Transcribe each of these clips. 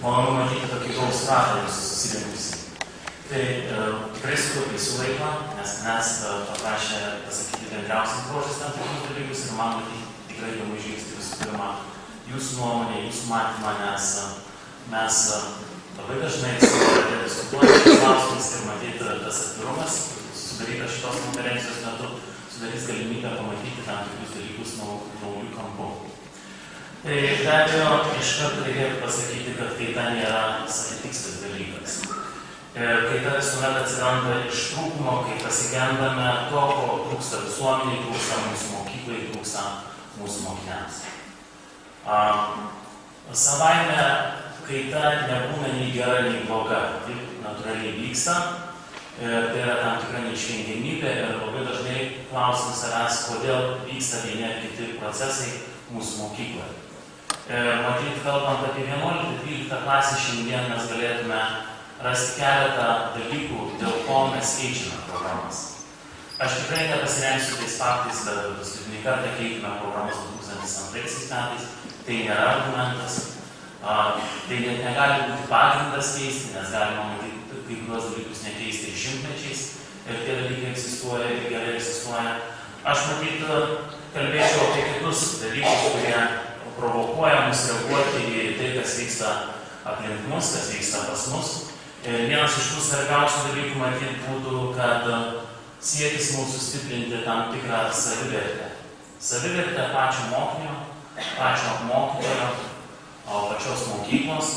Malonu matyti tokį gausų ratą jūsų susirinkusį. Tai tikrai sutaupysiu laiko, nes mes paprašė pasakyti bendriausius bruožus tam tikrus dalykus ir man matyti tikrai įdomu išgirsti visų pirma jūsų nuomonę, jūsų matymą, nes mes labai dažnai diskutuojame klausimus ir matyti tas atvirumas, sudarytas šitos konferencijos metu, sudarys galimybę pamatyti tam tikrus dalykus naujų kampų. Tai be abejo, iš karto reikėtų pasakyti, kad kaita nėra savitikslis dalykas. Kaita visuomet atsiranda iš trūkumo, kai pasigendame to, ko trūksta visuomeniai, trūksta mūsų mokyklai, trūksta mūsų mokiniams. Savaime kaita nebūna nei gera, nei bloga, taip natūraliai vyksta. Tai yra tam tikra neišvengiamybė ir labai dažnai klausim savęs, kodėl vyksta vieni ar kiti procesai mūsų mokykloje. Matyt, kalbant apie 11-12 klasę, šiandien mes galėtume rasti keletą dalykų, dėl ko mes keičiame programas. Aš tikrai nepasiremsiu tais faktais, kad paskutinį kartą keitime programas 2002 metais. Tai nėra argumentas. Tai net negali būti pagrindas keisti, nes galima matyti kai kuriuos dalykus nekeisti ir šimtmečiais. Ir tie dalykai egzistuoja ir gerai egzistuoja. Aš matyt, kalbėčiau apie kitus dalykus, kurie provokuoja mus reaguoti į tai, kas vyksta aplink mus, kas vyksta pas mus. Ir vienas iš tų svarbiausių dalykų matyt būtų, kad siekis mūsų stiprinti tam tikrą savivertę. Savivertę pačio mokinio, pačio mokytojo, pačios mokyklos,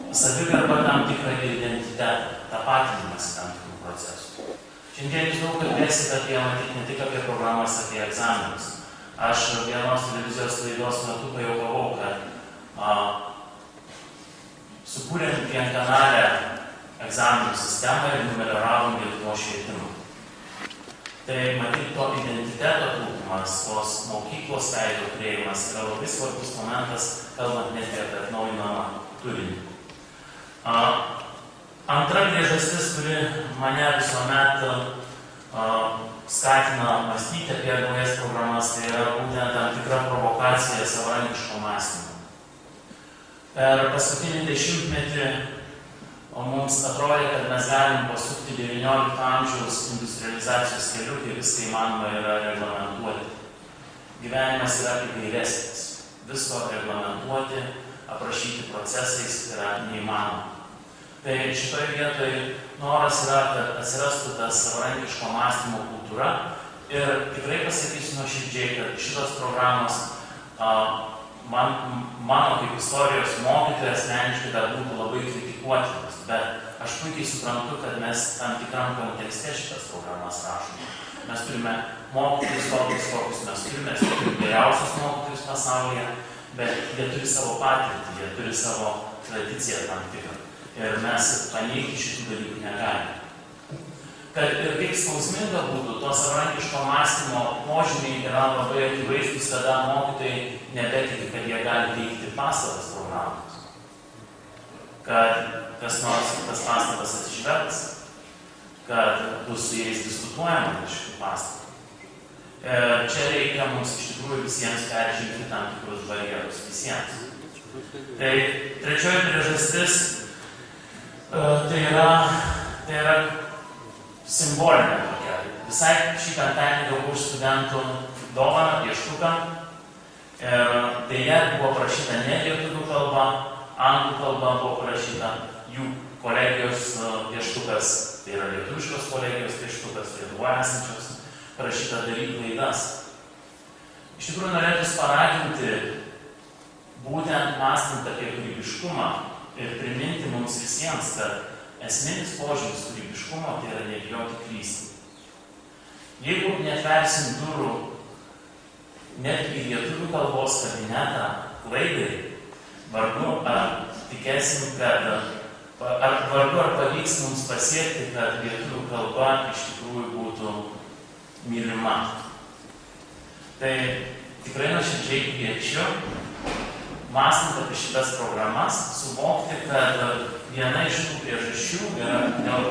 savigarba tam tikrą identitetą, tapatinimas tam tikrų procesų. Šiandien jūs daug kalbėsite apie, matyt, ne tik apie programas, apie egzaminus. Aš vienos televizijos laidos metu pajuokavau, kad sukūrėm vienkanalę egzaminų sistemą ir numelioravom Lietuvos švietimą. Tai matyt, to identiteto trūkumas, tos mokyklos veido turėjimas yra labai svarbus momentas, kalbant net apie atnaujinamą turinį. Antra priežastis, kuri mane visuomet skatina mąstyti apie naujas programas, tai yra būtent tam tikra provokacija savarankiško mąstymo. Per paskutinį dešimtmetį mums atrodė, kad mes galim pasukti 19 amžiaus industrializacijos keliu, kai viską įmanoma yra reglamentuoti. Gyvenimas yra įvairesnis. Visko reglamentuoti, aprašyti procesais yra neįmanoma. Tai šitoje vietoje noras yra, kad atsirastų tas savarankiško mąstymo kultūra ir tikrai pasakysiu nuoširdžiai, kad šitos programos mano kaip istorijos mokytojas asmeniškai dar būtų labai kritikuotinas, bet aš puikiai suprantu, kad mes tam tikram kontekste šitas programas rašome. Mes turime mokytojus tokius, kokius mes turime geriausius mokytojus pasaulyje, bet jie turi savo patirtį, jie turi savo tradiciją tam tikrą. Ir mes paneigti šitų dalykų negalime. Kad ir kaip skausminga būtų, to savarankiško mąstymo požymiai yra labai akivaizdūs, kada mokytojai nebetiki, kad jie gali teikti pastabas programoms. Kad kas nors tas pastabas atsižvelgs, kad bus su jais diskutuojama iš šių pastabų. Čia reikia mums iš tikrųjų visiems peržengti tam tikrus barjerus visiems. Tai trečioji priežastis tai yra simbolinė tokia. Visai šį penktadienį gavau iš studentų dovaną, pieštuką. Deja, buvo parašyta ne lietuvių kalba, anglų kalba buvo parašyta jų kolegijos pieštukas, tai yra lietuviškos kolegijos pieštukas, Lietuvoje esančios, parašyta daryti klaidas. Iš tikrųjų, norėtųs paraginti, būtent mąstant apie kūrybiškumą, ir priminti mums visiems, kad esminis požymis kūrybiškumo tai yra nebijoti klysti. Jeigu neatversim durų net į lietuvių kalbos kabinetą klaidai, vargu ar tikėsim, kad vargu ar pavyks mums pasiekti, kad lietuvių kalba iš tikrųjų būtų mylima. Tai tikrai nuoširdžiai kviečiu, mąstant apie šitas programas, suvokti, kad viena iš tų priežasčių yra,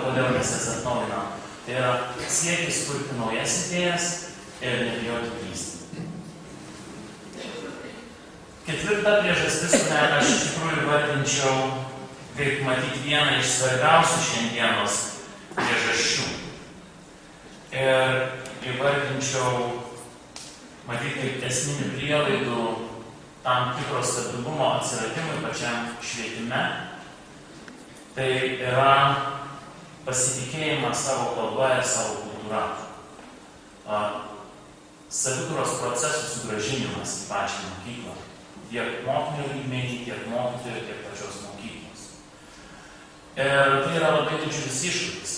kodėl mes jas atnaujinam, tai yra siekis kurti naujas idėjas ir nebijoti klysti. Ketvirta priežastis, kurią aš iš tikrųjų vardinčiau, kaip matyti vieną iš svarbiausių šiandienos priežasčių. Ir įvardinčiau, matyti kaip esminių prielaidų tam tikro stabilumo atsiradimui pačiam švietime, tai yra pasitikėjimas savo kalba ir savo kultūra. Savikūros procesų sugrąžinimas į pačią mokyklą. Tiek mokinio lygmenį, tiek mokytojo, tiek pačios mokyklos. Ir tai yra labai didžiulis iššūkis.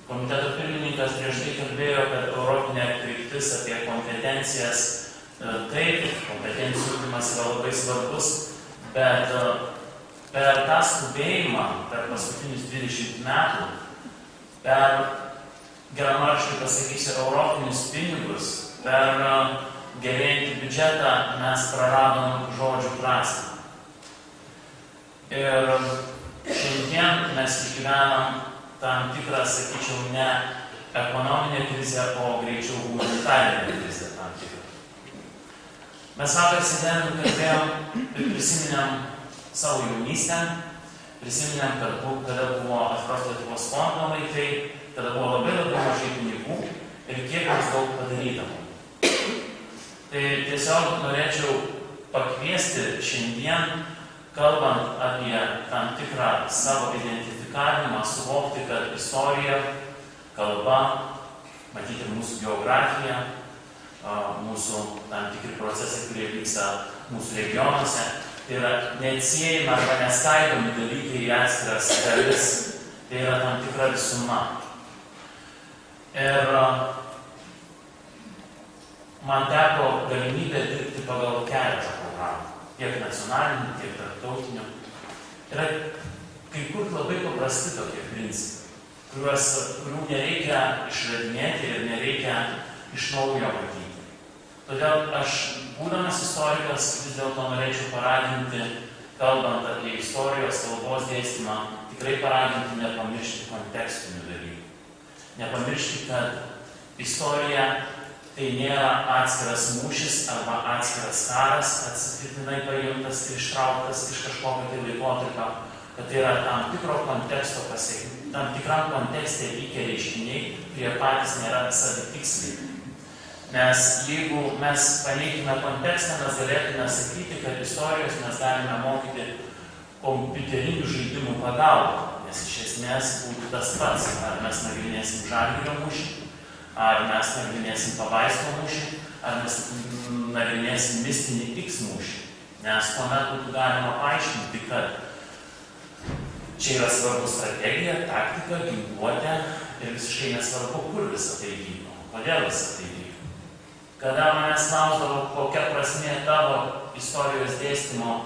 Komiteto pirmininkas prieš tai kalbėjo, kad europinė kryptis apie kompetencijas, taip, kompetencijų ugdymas yra labai svarbus, bet per tą skubėjimą, per paskutinius 20 metų, per, geranoriškai pasakysiu, europinius pinigus, per gerėjantį biudžetą mes praradom žodžių prasmę. Ir šiandien mes išgyvenam tam tikrą, sakyčiau, ne ekonominę krizę, o greičiau humanitarinę krizę tam tikrą. Mes vakar sėdėdami kalbėjom ir prisiminėm savo jaunystę, prisiminėm, kada buvo Atviros Lietuvos fondo laikai, kada buvo labai mažai pinigų ir kiek mums daug padarydavo. Tai tiesiog norėčiau pakviesti šiandien, kalbant apie tam tikrą savo identifikavimą, suvokti, kad istorija, kalba, matyti mūsų geografiją, mūsų tam tikri procesai, kurie vyksta mūsų regionuose, tai yra neatsiejami arba neskaidomi dalykai į atskiras dalis, tai yra tam tikra visuma. Ir man teko galimybę dirbti pagal keletą programų, tiek nacionalinių, tiek tarptautinių. Yra kai kur labai paprasti tokie principai, kurių nereikia išradinėti ir nereikia iš naujo matyti. Todėl aš, būdamas istorikas, vis dėlto norėčiau paraginti, kalbant apie istorijos kalbos dėstymą, tikrai paraginti nepamiršti kontekstinių dalykų. Nepamiršti, kad istorija tai nėra atskiras mūšis arba atskiras karas, atsitiktinai paimtas ir ištrauktas iš kažkokio tai laikotarpio, kad tai yra tam tikro konteksto pasiekimai, tam tikram kontekste vykę reiškiniai, kurie patys nėra savitiksliai. Nes jeigu mes paneigtume kontekstą, mes galėtume sakyti, kad istorijos mes galime mokyti kompiuterinių žaidimų pagalba, nes iš esmės būtų tas pats, ar mes nagrinėsim Žalgirio mūšį, ar mes nagrinėsim Pabaisko mūšį, ar mes nagrinėsim mistinį X mūšį. Nes tuomet būtų galima paaiškinti, kad čia yra svarbu strategija, taktika, ginkluotė ir visiškai nesvarbu, kur visą tai vyko, kodėl visą tai vyko. Kada manęs klausdavo, kokia prasmė tavo istorijos dėstymo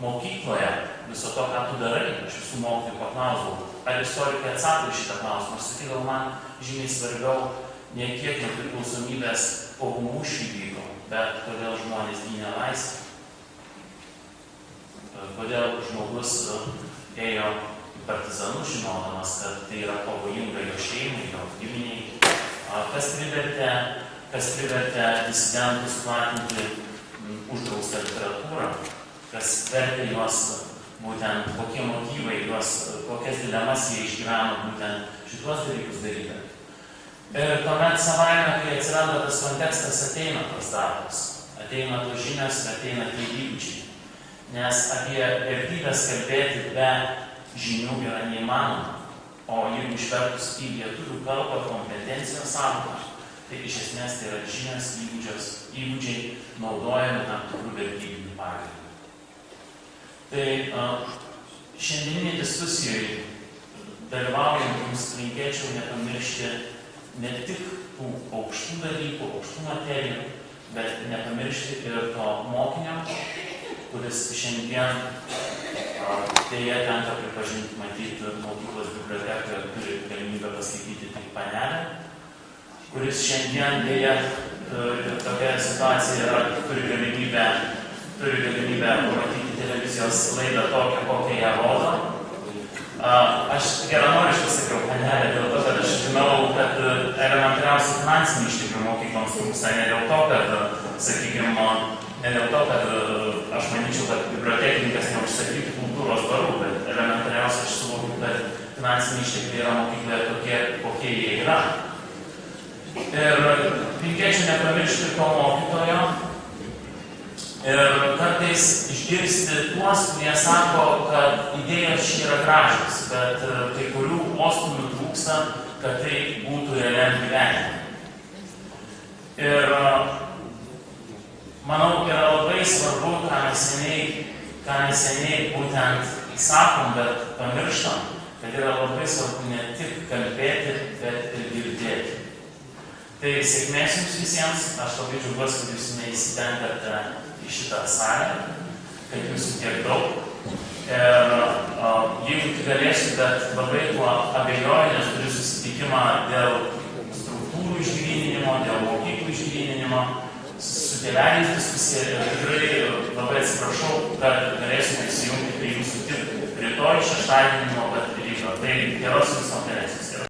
mokykloje, viso to, ką tu darai, aš visų mokytojų paklausdavau, ar istorikai atsako į šitą klausimą. Aš sakydavau, man žymiai svarbiau ne kiek nepriklausomybės kovų mūšių vyko, bet kodėl žmonės gynė laisvę. Kodėl žmogus ėjo į partizanus, žinodamas, kad tai yra pavojinga jo šeimai, jo giminiai. Kas privertė disidentus platinti uždraustą literatūrą, kas vertė juos būtent kokie motyvai, kokias dilemas jie išgyveno būtent šituos dalykus daryti. Ir tuomet savaime, kai atsiranda tas kontekstas, ateina tos datos, ateina tos žinios, ateina tie įgūdžiai. Nes apie vertybės kalbėti be žinių yra neįmanoma. O jeigu išvertus į lietuvių kalbą kompetencijos sąvoką, tai iš esmės tai yra žinios, įgūdžiai naudojami tam tikrų vertybinių pagrindų. Tai šiandieniniai diskusijai dalyvaujant jums linkėčiau nepamiršti ne tik tų aukštų dalykų, aukštų materijų, bet nepamiršti ir to mokinio, kuris šiandien dėja tenka pripažinti, matyti mokyklos bibliotekoje, turi galimybę paskaityti tik panelę, kuris šiandien dėja tokia situacija yra, turi galimybę pamatyti televizijos laidą tokią, kokią ją rodo. Aš geranoriškai sakiau panelę dėl to, kad aš žinau, kad elementariausių finansinių išteklių mokykloms trūksta, ne dėl to, kad, sakykime, Ne dėl to, kad aš manyčiau, kad bibliotekininkas neužsakytų kultūros barų, bet elementariausiai aš suvokiu, kad finansiniai ištekliai yra mokykloje tokie, kokie jie yra. Ir linkėčiau nepamiršti to mokytojo ir kartais išgirsti tuos, kurie sako, kad idėjos čia yra gražios, bet kai kurių postūmių trūksta, kad tai būtų realiam gyvenime. Ir manau, yra labai svarbu, ką neseniai būtent įsakom, bet pamirštam, kad yra labai svarbu ne tik kalbėti, bet ir girdėti. Tai sėkmės jums visiems, aš labai džiaugiuosi, kad jūs neįsitenkate į šitą salę, kad jūsų tiek daug. Ir jeigu tik galėsiu, bet labai tuo abejoju, nes turiu susitikimą dėl struktūrų išgryninimo, dėl mokyklų išgryninimo, su tėveliais diskusija ir tikrai labai atsiprašau, kad galėsime įsijungti prie jūsų tik rytoj, šeštadienį nuo pat ryto. Tai geros jums konferencijos.